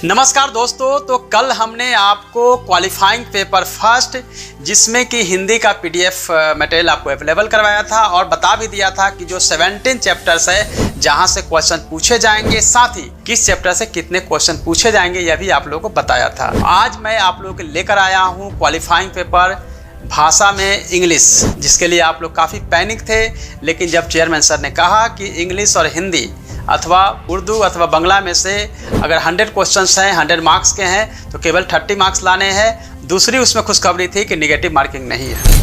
नमस्कार दोस्तों, तो कल हमने आपको क्वालिफाइंग पेपर फर्स्ट जिसमें कि हिंदी का पीडीएफ मटेरियल आपको अवेलेबल करवाया था और बता भी दिया था कि जो 17 चैप्टर्स है जहां से क्वेश्चन पूछे जाएंगे, साथ ही किस चैप्टर से कितने क्वेश्चन पूछे जाएंगे यह भी आप लोगों को बताया था। आज मैं आप लोगों को लेकर आया हूं क्वालिफाइंग पेपर भाषा में इंग्लिश, जिसके लिए आप लोग काफ़ी पैनिक थे, लेकिन जब चेयरमैन सर ने कहा कि इंग्लिश और हिंदी अथवा उर्दू अथवा बांग्ला में से अगर 100 क्वेश्चंस हैं, 100 मार्क्स के हैं, तो केवल 30 मार्क्स लाने हैं। दूसरी उसमें खुशखबरी थी कि निगेटिव मार्किंग नहीं है।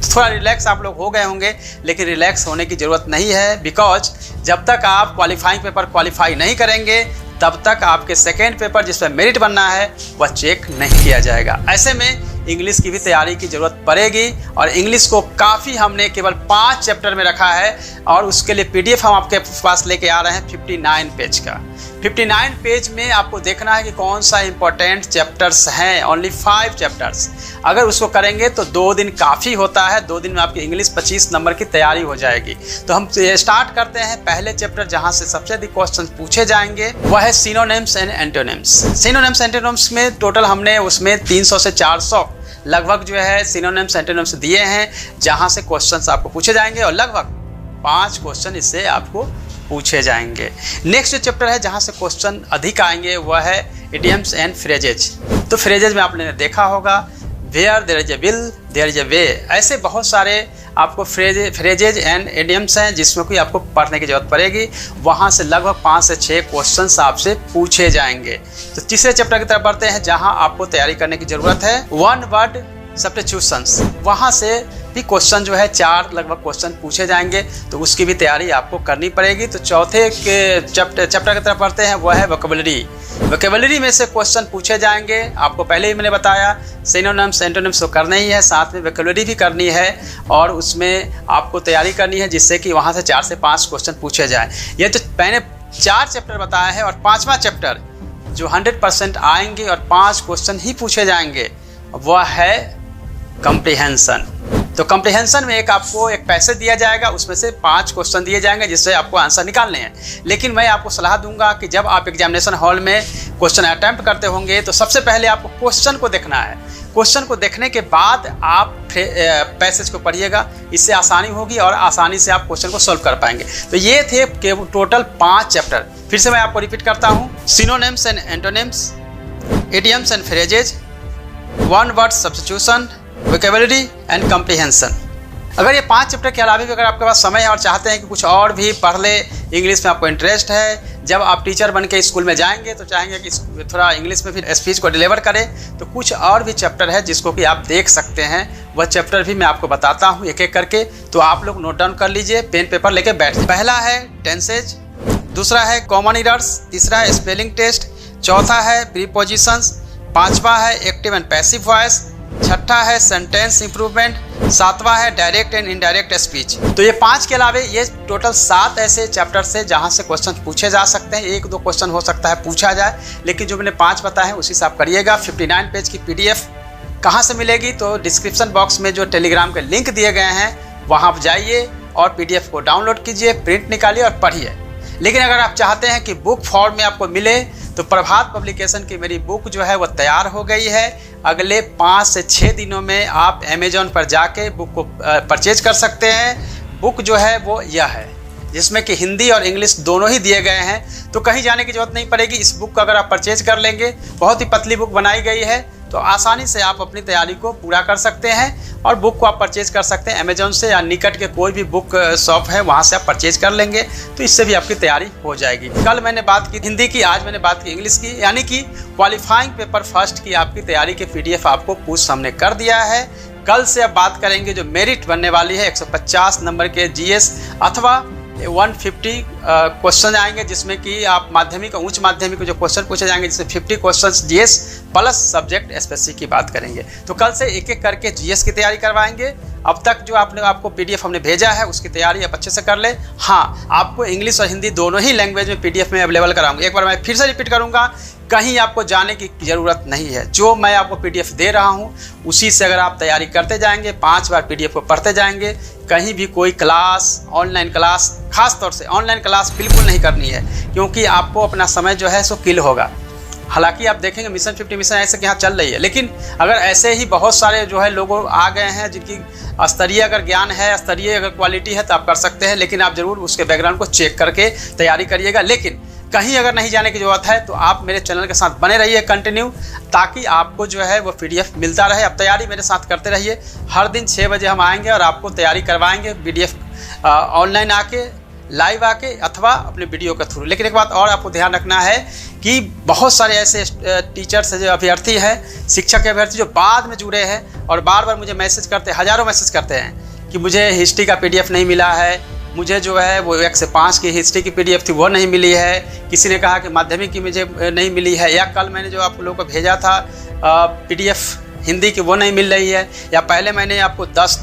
थोड़ा रिलैक्स आप लोग हो गए होंगे, लेकिन रिलैक्स होने की ज़रूरत नहीं है, बिकॉज जब तक आप क्वालिफाइंग पेपर क्वालिफाई नहीं करेंगे तब तक आपके सेकेंड पेपर जिसमें मेरिट बनना है वह चेक नहीं किया जाएगा। ऐसे में इंग्लिश की भी तैयारी की ज़रूरत पड़ेगी और इंग्लिश को काफ़ी हमने केवल 5 चैप्टर में रखा है और उसके लिए पीडीएफ हम आपके पास लेके आ रहे हैं 59 पेज का। 59 पेज में आपको देखना है कि कौन सा इंपॉर्टेंट चैप्टर्स हैं, ओनली 5 चैप्टर्स। अगर उसको करेंगे तो 2 दिन काफ़ी होता है, 2 दिन में आपकी इंग्लिश 25 नंबर की तैयारी हो जाएगी। तो हम स्टार्ट करते हैं पहले चैप्टर जहाँ से सबसे अधिक क्वेश्चन पूछे जाएंगे, वह है synonyms and antonyms. Synonyms antonyms में टोटल हमने उसमें 300 से 400 लगभग जो है सिनोनिम्स एंटोनिम्स दिए हैं जहां से क्वेश्चंस आपको पूछे जाएंगे और लगभग 5 क्वेश्चन इससे आपको पूछे जाएंगे। नेक्स्ट जो चैप्टर है जहां से क्वेश्चन अधिक आएंगे वह है इडियम्स एंड फ्रेजेज। तो फ्रेजेज में आपने देखा होगा where there is a will there is a way, ऐसे बहुत सारे आपको फ्रेजेज एंड इडियम्स हैं जिसमें कोई आपको पढ़ने की जरूरत पड़ेगी। वहां से लगभग 5 से 6 क्वेश्चंस आपसे पूछे जाएंगे। तो तीसरे चैप्टर की तरफ बढ़ते हैं जहां आपको तैयारी करने की जरूरत है वन वर्ड सब्स्टिट्यूशंस। वहां से भी क्वेश्चन जो है 4 लगभग क्वेश्चन पूछे जाएंगे, तो उसकी भी तैयारी आपको करनी पड़ेगी। तो चौथे के चैप्टर की तरफ बढ़ते हैं वह है वोकैबुलरी। वोकैबुलरी में से क्वेश्चन पूछे जाएंगे। आपको पहले ही मैंने बताया सिनोनिम्स एंटोनिम्स तो करना ही है, साथ में वोकैबुलरी भी करनी है और उसमें आपको तैयारी करनी है जिससे कि वहाँ से 4 से 5 क्वेश्चन पूछे जाए। ये तो मैंने 4 चैप्टर बताया है और 5वां चैप्टर जो 100% आएंगे और 5 क्वेश्चन ही पूछे जाएंगे वह है कॉम्प्रिहेंशन। तो कॉम्प्रिहेंशन में आपको एक पैसेज दिया जाएगा, उसमें से 5 क्वेश्चन दिए जाएंगे जिससे आपको आंसर निकालने हैं। लेकिन मैं आपको सलाह दूंगा कि जब आप एग्जामिनेशन हॉल में क्वेश्चन अटेम्प्ट करते होंगे तो सबसे पहले आपको क्वेश्चन को देखना है। क्वेश्चन को देखने के बाद आप पैसेज को पढ़िएगा, इससे आसानी होगी और आसानी से आप क्वेश्चन को सॉल्व कर पाएंगे। तो ये थे टोटल 5 चैप्टर। फिर से मैं आपको रिपीट करता हूँ, synonyms and antonyms, idioms and phrases, one word substitution, vocabulary and comprehension. अगर ये 5 चैप्टर के अलावा भी अगर आपके पास समय है और चाहते हैं कि कुछ और भी पढ़ ले, इंग्लिश में आपको इंटरेस्ट है, जब आप टीचर बन के स्कूल में जाएंगे तो चाहेंगे कि थोड़ा इंग्लिश में भी स्पीच को डिलीवर करें, तो कुछ और भी चैप्टर है जिसको कि आप देख सकते हैं। वह चैप्टर भी मैं आपको बताता हूँ एक एक करके, तो आप लोग नोट डाउन कर लीजिए, पेन पेपर लेके बैठ। पहला है टेंसेज, दूसरा है कॉमन एरर्स, तीसरा है स्पेलिंग टेस्ट, चौथा है प्रीपोजिशंस, 5वां है एक्टिव एंड पैसिव वॉइस, 6ठा है सेंटेंस इंप्रूवमेंट, 7वां है डायरेक्ट एंड इनडायरेक्ट स्पीच। तो ये 5 के अलावा ये टोटल 7 ऐसे चैप्टर से जहां से क्वेश्चन पूछे जा सकते हैं। 1-2 क्वेश्चन हो सकता है पूछा जाए, लेकिन जो मैंने 5 बताए हैं उसी से आप करिएगा। 59 पेज की पीडीएफ कहाँ से मिलेगी? तो डिस्क्रिप्शन बॉक्स में जो टेलीग्राम के लिंक दिए गए हैं वहाँ आप जाइए और पीडीएफ को डाउनलोड कीजिए, प्रिंट निकालिए और पढ़िए। लेकिन अगर आप चाहते हैं कि बुक फॉर्म में आपको मिले तो प्रभात पब्लिकेशन की मेरी बुक जो है वो तैयार हो गई है। अगले 5 से 6 दिनों में आप अमेजोन पर जाके बुक को परचेज कर सकते हैं। बुक जो है वो यह है जिसमें कि हिंदी और इंग्लिश दोनों ही दिए गए हैं, तो कहीं जाने की जरूरत नहीं पड़ेगी। इस बुक को अगर आप परचेज कर लेंगे, बहुत ही पतली बुक बनाई गई है, तो आसानी से आप अपनी तैयारी को पूरा कर सकते हैं और बुक को आप परचेज कर सकते हैं अमेजोन से या निकट के कोई भी बुक शॉप है वहाँ से आप परचेज कर लेंगे, तो इससे भी आपकी तैयारी हो जाएगी। कल मैंने बात की हिंदी की, आज मैंने बात की इंग्लिश की, यानी कि क्वालिफाइंग पेपर फर्स्ट की आपकी तैयारी के पीडीएफ आपको पूछ हमने कर दिया है। कल से अब बात करेंगे जो मेरिट बनने वाली है 150 नंबर के जीएस अथवा 150 क्वेश्चन आएंगे, जिसमें कि आप माध्यमिक और उच्च माध्यमिक जो क्वेश्चन पूछे जाएंगे, जिसमें 50 question GS plus subject SPSC की बात करेंगे। तो कल से एक एक करके जीएस की तैयारी करवाएंगे। अब तक जो आपको पीडीएफ हमने भेजा है उसकी तैयारी आप अच्छे से कर ले। हाँ, आपको इंग्लिश और हिंदी दोनों ही लैंग्वेज में पीडीएफ में अवेलेबल कराऊंगा। एक बार मैं फिर से रिपीट करूंगा, कहीं आपको जाने की ज़रूरत नहीं है। जो मैं आपको पीडीएफ दे रहा हूं उसी से अगर आप तैयारी करते जाएंगे, 5 बार पीडीएफ को पढ़ते जाएंगे, कहीं भी कोई क्लास, ऑनलाइन क्लास, खास तौर से ऑनलाइन क्लास बिल्कुल नहीं करनी है, क्योंकि आपको अपना समय जो है सो किल होगा। हालांकि आप देखेंगे मिशन 50 मिशन ऐसे कि यहाँ चल रही है, लेकिन अगर ऐसे ही बहुत सारे जो है लोगों आ गए हैं जिनकी स्तरीय अगर ज्ञान है, स्तरीय अगर क्वालिटी है तो आप कर सकते हैं, लेकिन आप जरूर उसके बैकग्राउंड को चेक करके तैयारी करिएगा। लेकिन कहीं अगर नहीं जाने की ज़रूरत है तो आप मेरे चैनल के साथ बने रहिए कंटिन्यू, ताकि आपको जो है वो PDF मिलता रहे। अब तैयारी मेरे साथ करते रहिए, हर दिन 6 बजे हम आएंगे और आपको तैयारी करवाएंगे PDF ऑनलाइन आके, लाइव आके, अथवा अपने वीडियो के थ्रू। लेकिन एक बात और आपको ध्यान रखना है कि बहुत सारे ऐसे टीचर्स जो अभ्यर्थी हैं, शिक्षक के अभ्यर्थी जो बाद में जुड़े हैं और बार बार मुझे मैसेज करते हैं, हज़ारों मैसेज करते हैं कि मुझे हिस्ट्री का PDF नहीं मिला है, मुझे जो है वो 1 से 5 की हिस्ट्री की PDF थी वो नहीं मिली है, किसी ने कहा कि माध्यमिक की मुझे नहीं मिली है, या कल मैंने जो आप लोगों को भेजा था PDF हिंदी की वो नहीं मिल रही है, या पहले मैंने आपको 10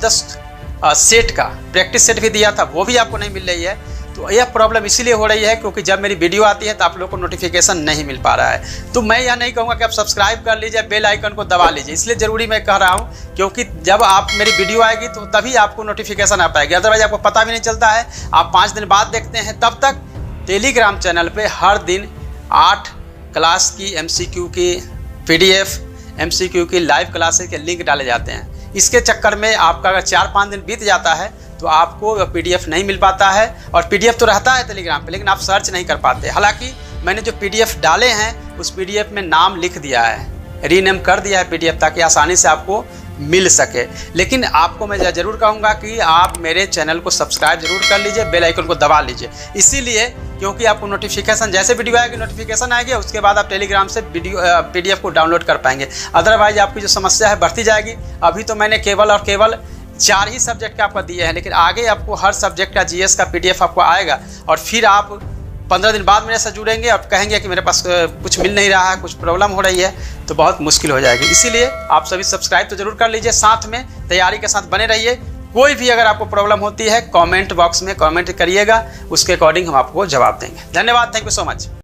सेट का प्रैक्टिस सेट भी दिया था वो भी आपको नहीं मिल रही है। तो यह प्रॉब्लम इसीलिए हो रही है क्योंकि जब मेरी वीडियो आती है तो आप लोगों को नोटिफिकेशन नहीं मिल पा रहा है। तो मैं यह नहीं कहूँगा कि आप सब्सक्राइब कर लीजिए, बेल आइकन को दबा लीजिए, इसलिए ज़रूरी मैं कह रहा हूँ क्योंकि जब आप मेरी वीडियो आएगी तो तभी आपको नोटिफिकेशन आ पाएगी, अदरवाइज आपको पता भी नहीं चलता है। आप 5 दिन बाद देखते हैं। तब तक टेलीग्राम चैनल पर हर दिन 8 क्लास की MCQ की PDF, MCQ की लाइव क्लासेस के लिंक डाले जाते हैं। इसके चक्कर में आपका अगर 4-5 दिन बीत जाता है तो आपको PDF नहीं मिल पाता है, और PDF तो रहता है टेलीग्राम पे, लेकिन आप सर्च नहीं कर पाते। हालांकि मैंने जो PDF डाले हैं उस PDF में नाम लिख दिया है, रीनेम कर दिया है PDF, ताकि आसानी से आपको मिल सके। लेकिन आपको मैं ज़रूर कहूँगा कि आप मेरे चैनल को सब्सक्राइब जरूर कर लीजिए, बेल आइकन को दबा लीजिए, इसीलिए क्योंकि आपको नोटिफिकेशन, जैसे वीडियो आएगी नोटिफिकेशन आएगी, उसके बाद आप टेलीग्राम से PDF को डाउनलोड कर पाएंगे। अदरवाइज आपकी जो समस्या है बढ़ती जाएगी। अभी तो मैंने केवल 4 ही सब्जेक्ट का आपको दिए हैं, लेकिन आगे आपको हर सब्जेक्ट का GS का PDF आपको आएगा, और फिर आप 15 दिन बाद मेरे साथ जुड़ेंगे, आप कहेंगे कि मेरे पास कुछ मिल नहीं रहा है, कुछ प्रॉब्लम हो रही है, तो बहुत मुश्किल हो जाएगी। इसीलिए आप सभी सब्सक्राइब तो जरूर कर लीजिए, साथ में तैयारी के साथ बने रहिए। कोई भी अगर आपको प्रॉब्लम होती है कमेंट बॉक्स में कमेंट करिएगा, उसके अकॉर्डिंग हम आपको जवाब देंगे। धन्यवाद, थैंक यू सो मच।